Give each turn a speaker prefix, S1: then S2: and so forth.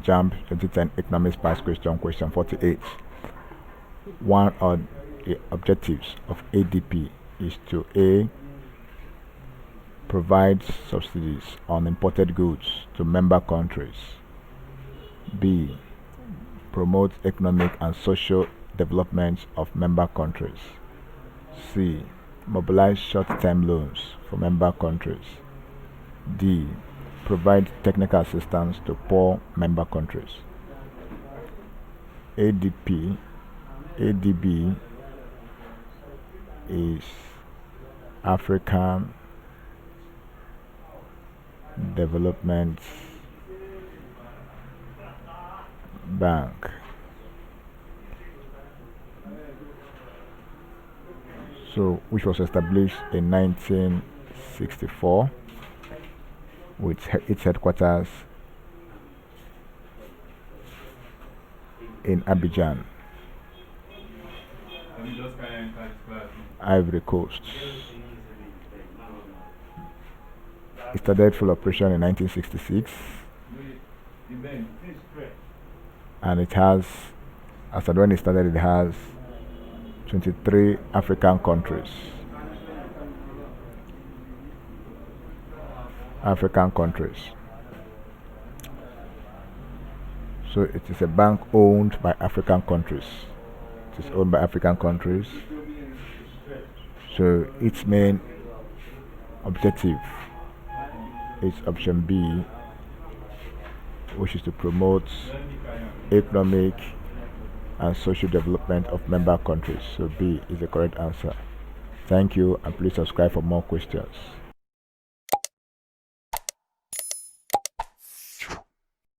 S1: Jamb 2010 Economics Past Question 48. One of the objectives of ADP is to A. Provide subsidies on imported goods to member countries. B. Promote economic and social development of member countries. C. Mobilize short-term loans for member countries. D. Provide technical assistance to poor member countries. ADB is African Development Bank. So, which was established in 1964 with its headquarters in Abidjan, Ivory Coast. It started full operation in 1966, and it has, as at when it started, it has 23 African countries. So it is a bank owned by African countries. It is owned by African countries. So its main objective is option B, which is to promote economic and social development of member countries. So B is the correct answer. Thank you, and please subscribe for more questions.